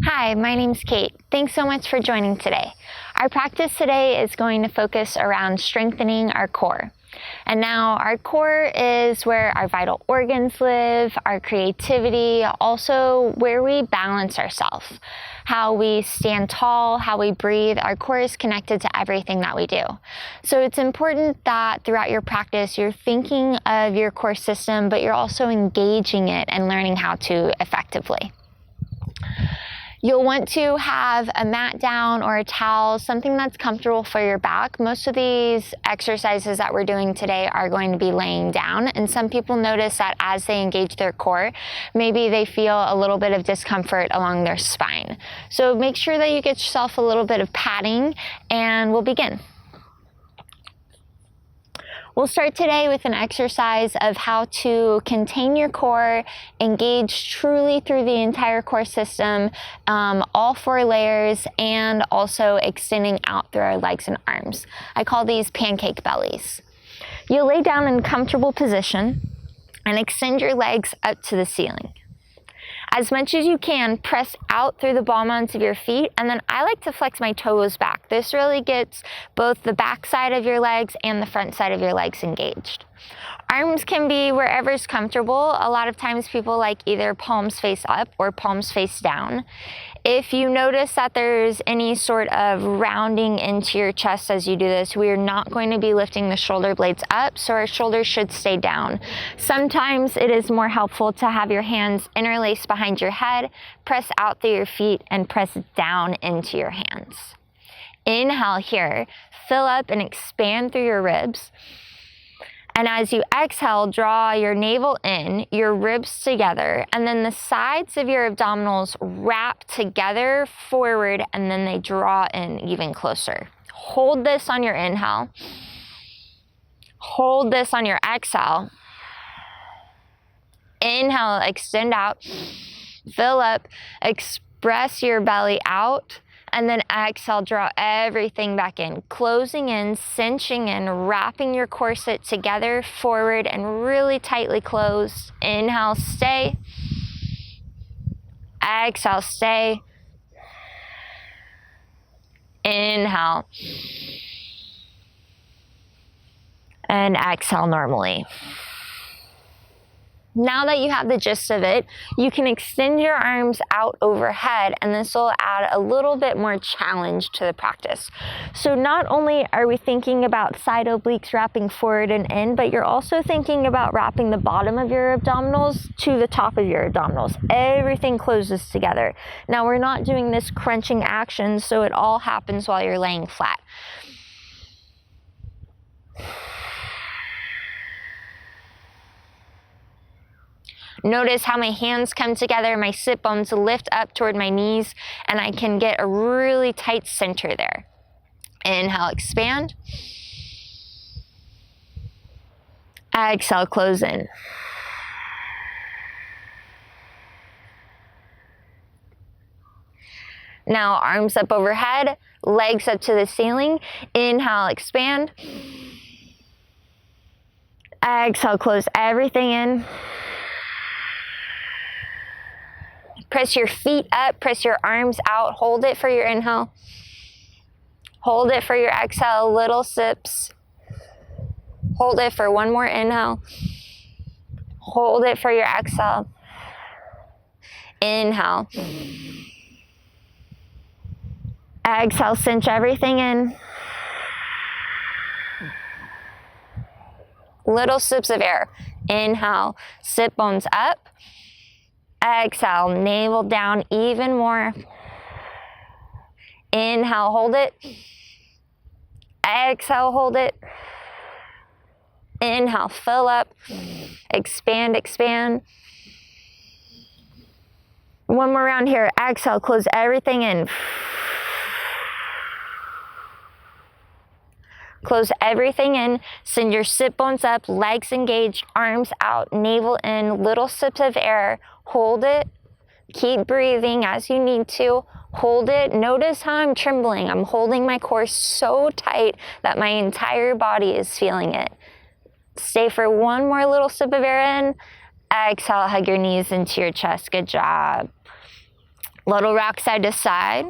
Hi, my name's Kate. Thanks so much for joining today. Our practice today is going to focus around strengthening our core. And now our core is where our vital organs live, our creativity, also where we balance ourselves, how we stand tall, how we breathe. Our core is connected to everything that we do. So it's important that throughout your practice, you're thinking of your core system, but you're also engaging it and learning how to effectively. You'll want to have a mat down or a towel, something that's comfortable for your back. Most of these exercises that we're doing today are going to be laying down, and some people notice that as they engage their core, maybe they feel a little bit of discomfort along their spine. So make sure that you get yourself a little bit of padding, and we'll begin. We'll start today with an exercise of how to contain your core, engage truly through the entire core system, all 4 layers, and also extending out through our legs and arms. I call these pancake bellies. You'll lay down in a comfortable position and extend your legs up to the ceiling. As much as you can, press out through the ball mounts of your feet, and then I like to flex my toes back. This really gets both the back side of your legs and the front side of your legs engaged. Arms can be wherever's comfortable. A lot of times people like either palms face up or palms face down. If you notice that there's any sort of rounding into your chest as you do this, we are not going to be lifting the shoulder blades up, so our shoulders should stay down. Sometimes it is more helpful to have your hands interlaced behind your head, press out through your feet, and press down into your hands. Inhale here, fill up and expand through your ribs. And as you exhale, draw your navel in, your ribs together, and then the sides of your abdominals wrap together forward, and then they draw in even closer. Hold this on your inhale. Hold this on your exhale. Inhale, extend out, fill up, express your belly out. And then exhale, draw everything back in, closing in, cinching in, wrapping your corset together, forward and really tightly closed. Inhale, stay. Exhale, stay. Inhale. And exhale normally. Now that you have the gist of it, you can extend your arms out overhead, and this will add a little bit more challenge to the practice. So not only are we thinking about side obliques wrapping forward and in, but you're also thinking about wrapping the bottom of your abdominals to the top of your abdominals. Everything closes together. Now we're not doing this crunching action, so it all happens while you're laying flat. Notice how my hands come together, my sit bones lift up toward my knees, and I can get a really tight center there. Inhale, expand. Exhale, close in. Now arms up overhead, legs up to the ceiling. Inhale, expand. Exhale, close everything in. Press your feet up, press your arms out, hold it for your inhale. Hold it for your exhale, little sips. Hold it for one more inhale. Hold it for your exhale. Inhale. Exhale, cinch everything in. Little sips of air. Inhale, sit bones up. Exhale, navel down even more. Inhale, hold it. Exhale, hold it. Inhale, fill up. Expand, expand. One more round here. Exhale, close everything in. Close everything in, send your sit bones up, legs engaged, arms out, navel in, little sips of air. Hold it. Keep breathing as you need to. Hold it. Notice how I'm trembling. I'm holding my core so tight that my entire body is feeling it. Stay for one more little sip of air in. Exhale, hug your knees into your chest. Good job. Little rock side to side.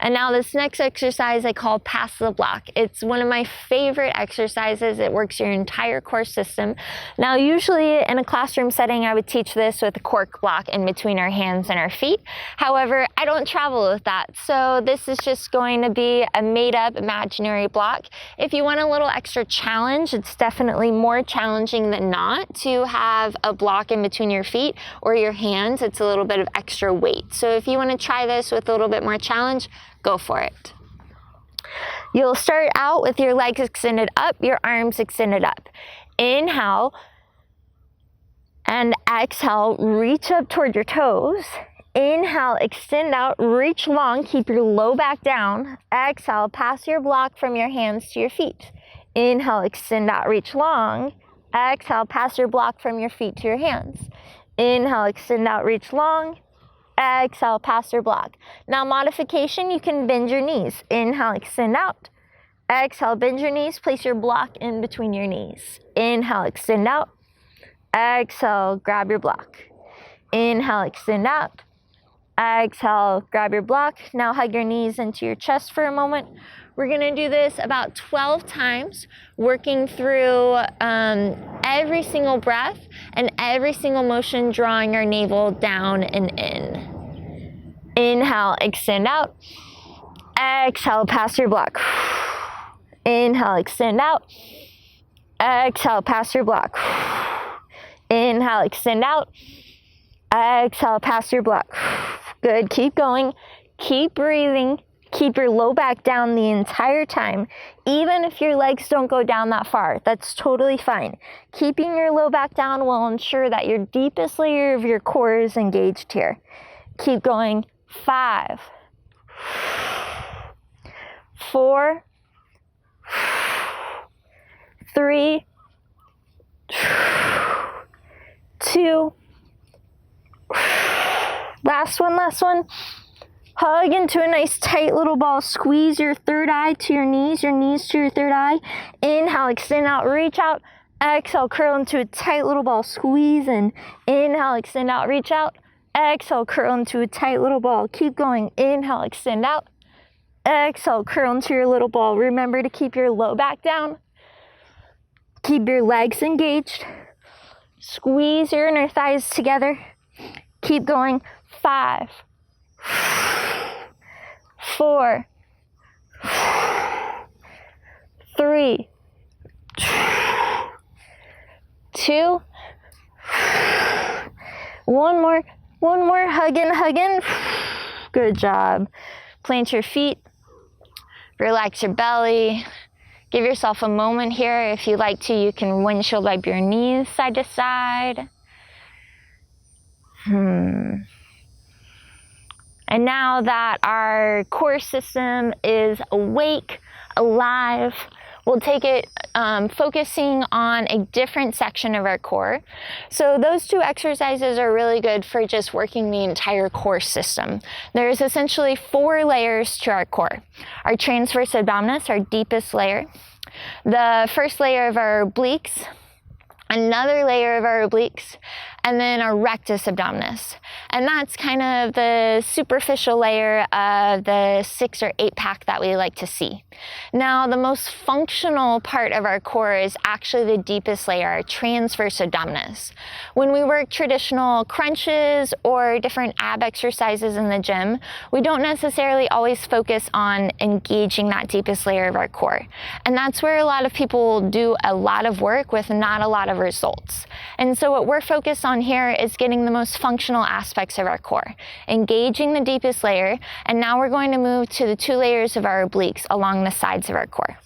And now this next exercise I call pass the block. It's one of my favorite exercises. It works your entire core system. Now usually in a classroom setting I would teach this with a cork block in between our hands and our feet. However, I don't travel with that, so this is just going to be a made-up imaginary block. If you want a little extra challenge, it's definitely more challenging than not to have a block in between your feet or your hands. It's a little bit of extra weight. So if you want to try this with a little bit more challenge, go for it. You'll start out with your legs extended up, your arms extended up. Inhale and exhale, reach up toward your toes. Inhale, extend out, reach long, keep your low back down. Exhale, pass your block from your hands to your feet. Inhale, extend out, reach long. Exhale, pass your block from your feet to your hands. Inhale, extend out, reach long. Exhale, pass your block. Now modification, you can bend your knees. Inhale, extend out. Exhale, bend your knees, place your block in between your knees. Inhale, extend out. Exhale, grab your block. Inhale, extend out. Exhale, grab your block. Now hug your knees into your chest for a moment. We're gonna do this about 12 times, working through every single breath and every single motion, drawing our navel down and in. Inhale, extend out. Exhale, pass your block. Inhale, extend out. Exhale, pass your block. Inhale, extend out. Exhale, pass your block. Good, keep going, keep breathing. Keep your low back down the entire time, even if your legs don't go down that far. That's totally fine. Keeping your low back down will ensure that your deepest layer of your core is engaged here. Keep going. 5, 4, 3, 2. Last one. Hug into a nice tight little ball. Squeeze your third eye to your knees to your third eye. Inhale, extend out, reach out. Exhale, curl into a tight little ball. Squeeze in. Inhale, extend out, reach out. Exhale, curl into a tight little ball. Keep going. Inhale, extend out. Exhale, curl into your little ball. Remember to keep your low back down. Keep your legs engaged. Squeeze your inner thighs together. Keep going. 5, 4, 3, 2. One more. Hug in. Good job. Plant your feet. Relax your belly. Give yourself a moment here. If you like to, you can windshield wipe your knees side to side. And now that our core system is awake, alive, we'll take it focusing on a different section of our core. So those two exercises are really good for just working the entire core system. There's essentially 4 layers to our core. Our transverse abdominis, our deepest layer. The first layer of our obliques, another layer of our obliques, and then our rectus abdominis. And that's kind of the superficial layer of the 6 or 8 pack that we like to see. Now, the most functional part of our core is actually the deepest layer, our transverse abdominis. When we work traditional crunches or different ab exercises in the gym, we don't necessarily always focus on engaging that deepest layer of our core. And that's where a lot of people do a lot of work with not a lot of results. And so what we're focused on here is getting the most functional aspects of our core, engaging the deepest layer, and now we're going to move to the 2 layers of our obliques along the sides of our core.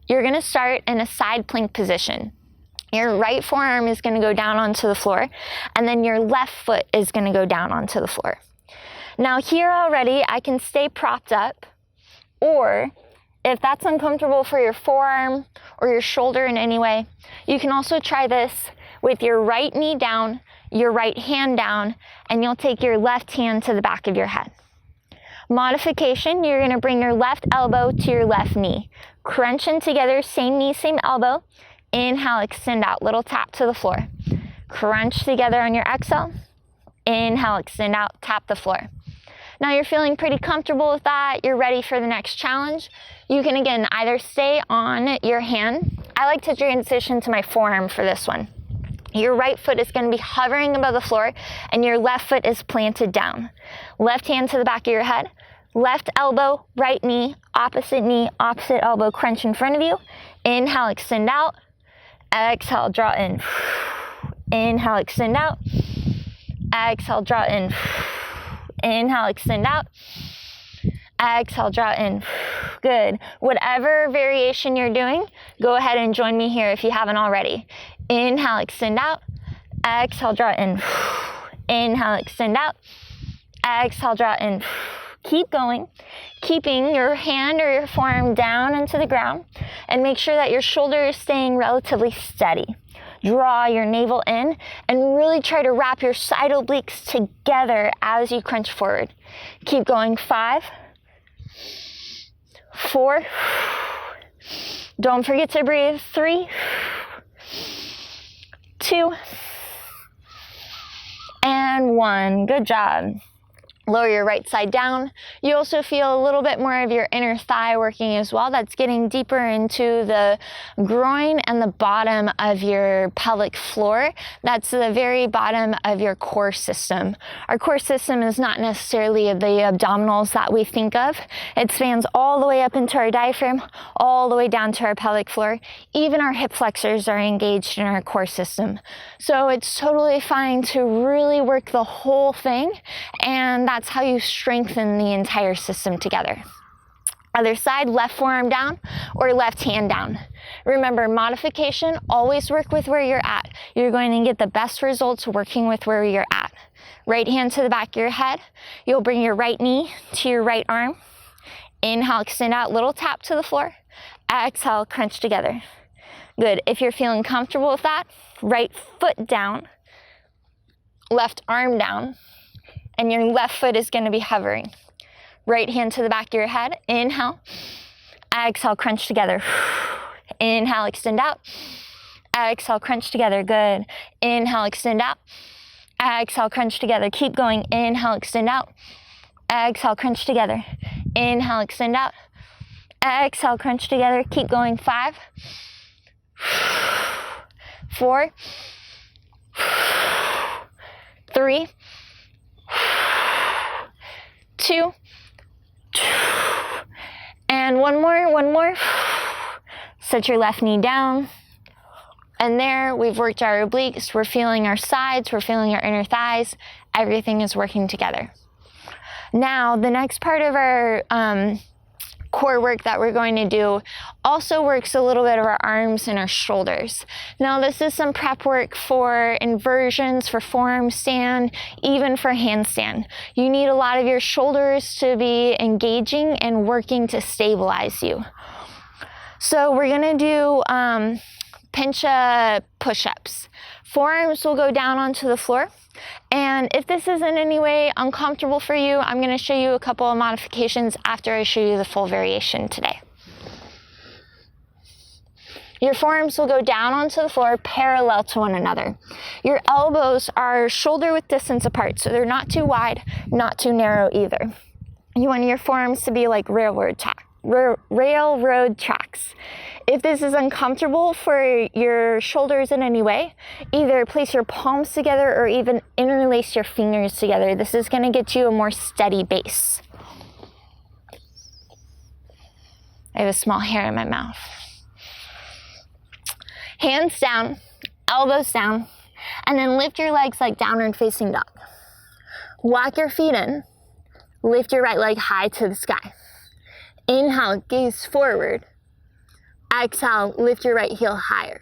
You're going to start in a side plank position. Your right forearm is going to go down onto the floor, and then your left foot is going to go down onto the floor. Now here already, I can stay propped up, or if that's uncomfortable for your forearm or your shoulder in any way, you can also try this with your right knee down, your right hand down, and you'll take your left hand to the back of your head. Modification, you're going to bring your left elbow to your left knee. Crunch in together, same knee, same elbow. Inhale, extend out, little tap to the floor. Crunch together on your exhale. Inhale, extend out, tap the floor. Now you're feeling pretty comfortable with that. You're ready for the next challenge. You can, again, either stay on your hand. I like to transition to my forearm for this one. Your right foot is going to be hovering above the floor and your left foot is planted down. Left hand to the back of your head. Left elbow, right knee, opposite elbow, crunch in front of you. Inhale, extend out. Exhale, draw in. Inhale, extend out. Exhale, draw in. Inhale, extend out. Exhale, draw in. Good. Whatever variation you're doing, go ahead and join me here if you haven't already. Inhale, extend out. Exhale, draw in. Inhale, extend out. Exhale, draw in. Keep going, keeping your hand or your forearm down into the ground, and make sure that your shoulder is staying relatively steady. Draw your navel in and really try to wrap your side obliques together as you crunch forward. Keep going. 5, 4, don't forget to breathe. 3, 2, and 1. Good job. Lower your right side down. You also feel a little bit more of your inner thigh working as well. That's getting deeper into the groin and the bottom of your pelvic floor. That's the very bottom of your core system. Our core system is not necessarily the abdominals that we think of. It spans all the way up into our diaphragm, all the way down to our pelvic floor. Even our hip flexors are engaged in our core system. So it's totally fine to really work the whole thing, and that's how you strengthen the entire system together. Other side, left forearm down or left hand down. Remember, modification, always work with where you're at. You're going to get the best results working with where you're at. Right hand to the back of your head. You'll bring your right knee to your right arm. Inhale, extend out, little tap to the floor. Exhale, crunch together. Good. If you're feeling comfortable with that, right foot down, left arm down, and your left foot is going to be hovering. Right hand to the back of your head. Inhale. Exhale, crunch together. Inhale, extend out. Exhale, crunch together. Good. Inhale, extend out. Exhale, crunch together. Keep going. Inhale, extend out. Exhale, crunch together. Inhale, extend out. Exhale, crunch together. Keep going. 5, 4, 3, 2, and one more. Set your left knee down. And there, we've worked our obliques, we're feeling our sides, we're feeling our inner thighs. Everything is working together. Now, the next part of our core work that we're going to do also works a little bit of our arms and our shoulders. Now, this is some prep work for inversions, for forearm stand, even for handstand. You need a lot of your shoulders to be engaging and working to stabilize you. So we're gonna do pincha push-ups. Forearms will go down onto the floor. And if this is in any way uncomfortable for you, I'm going to show you a couple of modifications after I show you the full variation today. Your forearms will go down onto the floor parallel to one another. Your elbows are shoulder width distance apart, so they're not too wide, not too narrow either. You want your forearms to be like railroad tracks. If this is uncomfortable for your shoulders in any way, either place your palms together or even interlace your fingers together. This is going to get you a more steady base. I have a small hair in my mouth. Hands down, elbows down, and then lift your legs like downward facing dog. Walk your feet in. Lift your right leg high to the sky. Inhale, gaze forward. Exhale, lift your right heel higher.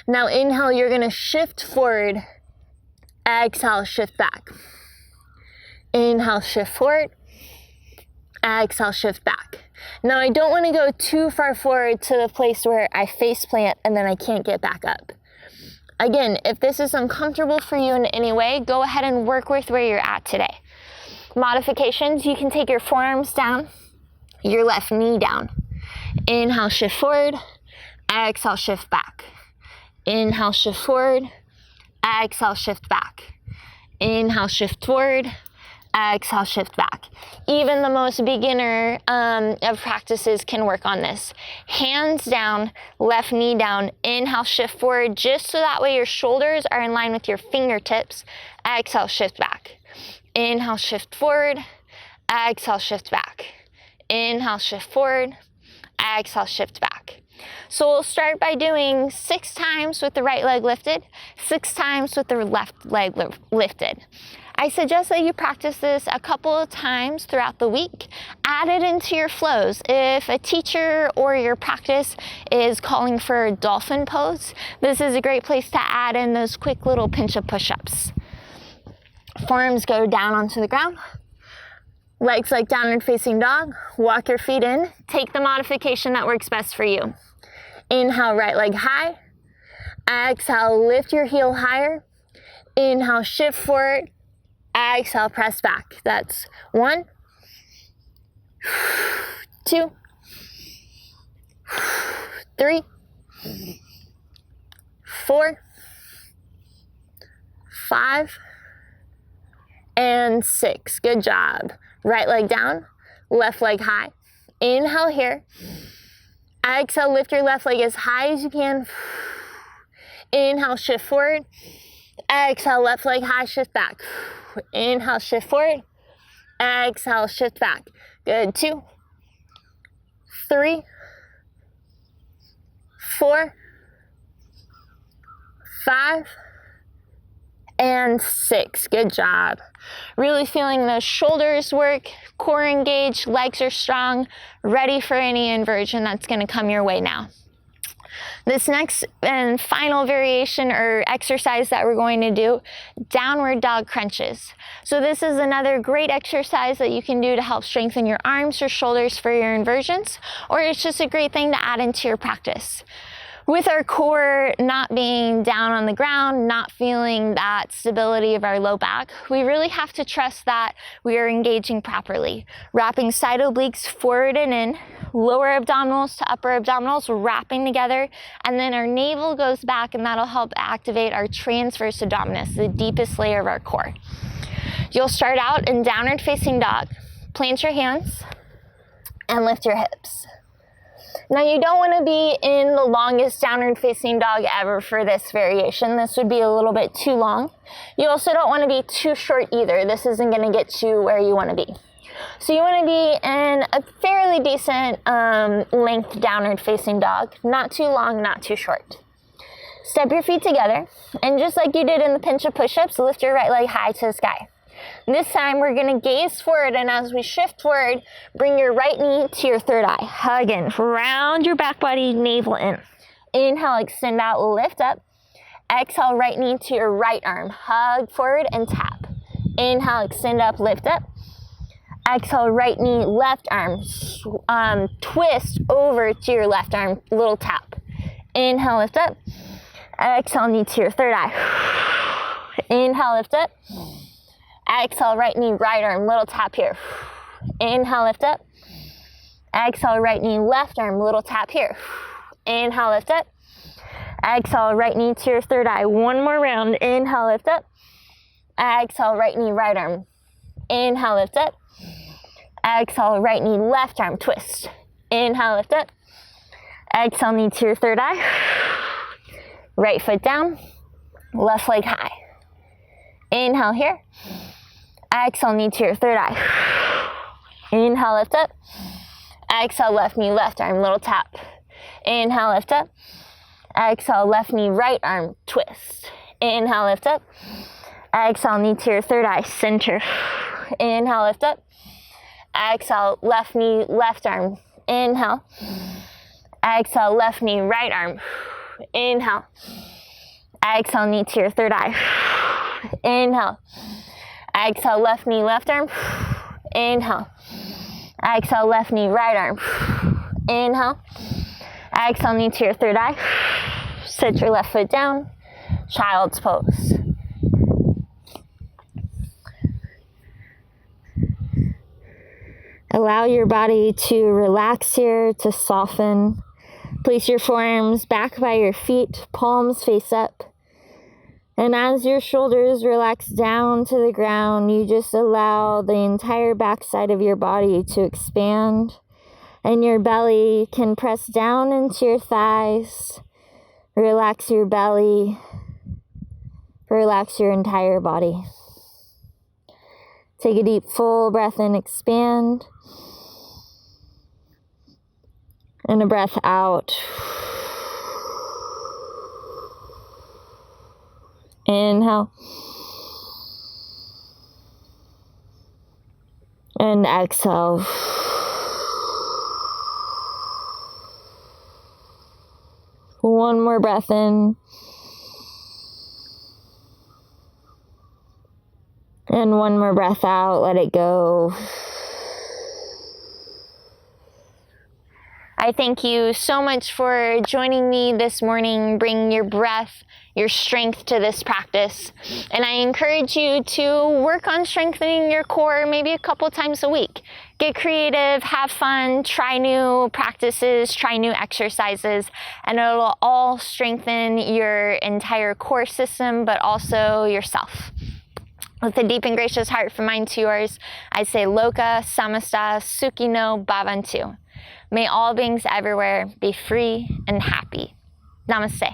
Now inhale, you're gonna shift forward. Exhale, shift back. Inhale, shift forward. Exhale, shift back. Now I don't wanna go too far forward to the place where I face plant and then I can't get back up. Again, if this is uncomfortable for you in any way, go ahead and work with where you're at today. Modifications, you can take your forearms down, your left knee down. Inhale, shift forward. Exhale, shift back. Inhale, shift forward. Exhale, shift back. Inhale, shift forward. Exhale, shift back. Even the most beginner of practices can work on this. Hands down, left knee down. Inhale, shift forward, just so that way your shoulders are in line with your fingertips. Exhale, shift back. Inhale, shift forward. Exhale, shift back. Inhale, shift forward. Exhale, shift back. So we'll start by doing 6 times with the right leg lifted, 6 times with the left leg lifted. I suggest that you practice this a couple of times throughout the week. Add it into your flows. If a teacher or your practice is calling for a dolphin pose, this is a great place to add in those quick little pinch of push-ups. Forearms go down onto the ground. Legs like downward facing dog. Walk your feet in. Take the modification that works best for you. Inhale, right leg high. Exhale, lift your heel higher. Inhale, shift forward. Exhale, press back. That's 1, 2, 3, 4, 5, and 6. Good job. Right leg down, left leg high. Inhale here. Exhale, lift your left leg as high as you can. Inhale, shift forward. Exhale, left leg high, shift back. Inhale, shift forward. Exhale, shift back. Good. 2, 3, 4, 5, and 6. Good job. Really feeling those shoulders work, core engaged, legs are strong, ready for any inversion that's going to come your way now. This next and final variation or exercise that we're going to do, downward dog crunches. So this is another great exercise that you can do to help strengthen your arms or shoulders for your inversions, or it's just a great thing to add into your practice. With our core not being down on the ground, not feeling that stability of our low back, we really have to trust that we are engaging properly. Wrapping side obliques forward and in, lower abdominals to upper abdominals, wrapping together, and then our navel goes back, and that'll help activate our transverse abdominis, the deepest layer of our core. You'll start out in downward facing dog. Plant your hands and lift your hips. Now you don't want to be in the longest downward facing dog ever for this variation. This would be a little bit too long. You also don't want to be too short either. This isn't going to get you where you want to be. So you want to be in a fairly decent length downward facing dog. Not too long, not too short. Step your feet together, and just like you did in the pinch of push-ups, lift your right leg high to the sky. This time we're going to gaze forward, and as we shift forward, bring your right knee to your third eye. Hug in, round your back body, navel in. Inhale, extend out, lift up. Exhale, right knee to your right arm. Hug forward and tap. Inhale, extend up, lift up. Exhale, right knee, left arm. Twist over to your left arm, little tap. Inhale, lift up. Exhale, knee to your third eye. Inhale, lift up. Exhale, right knee, right arm, little tap here. Inhale, lift up. Exhale, right knee, left arm, little tap here. Inhale, lift up. Exhale, right knee to your third eye. One more round. Inhale, lift up. Exhale, right knee, right arm. Inhale, lift up. Exhale, right knee, left arm, twist. Inhale, lift up. Exhale, knee to your third eye. Right foot down, left leg high. Inhale here. Exhale, knee to your third eye. Inhale, lift up. Exhale, left knee, left arm, little tap. Inhale, lift up. Exhale, left knee, right arm, twist. Inhale, lift up. Exhale, knee to your third eye, center. Inhale, lift up. Exhale, left knee, left arm. Inhale. Exhale, left knee, right arm. Inhale. Exhale, knee to your third eye. Inhale. Exhale, left knee, left arm. Inhale. Exhale, left knee, right arm. Inhale. Exhale, knee to your third eye. Sit your left foot down. Child's pose. Allow your body to relax here, to soften. Place your forearms back by your feet, palms face up. And as your shoulders relax down to the ground, you just allow the entire backside of your body to expand. And your belly can press down into your thighs. Relax your belly. Relax your entire body. Take a deep, full breath in, expand. And a breath out. Inhale. And exhale. One more breath in. And one more breath out. Let it go. I thank you so much for joining me this morning, bringing your breath, your strength to this practice. And I encourage you to work on strengthening your core maybe a couple times a week. Get creative, have fun, try new practices, try new exercises, and it'll all strengthen your entire core system, but also yourself. With a deep and gracious heart from mine to yours, I say Loka Samasta Sukhino Bhavantu. May all beings everywhere be free and happy. Namaste.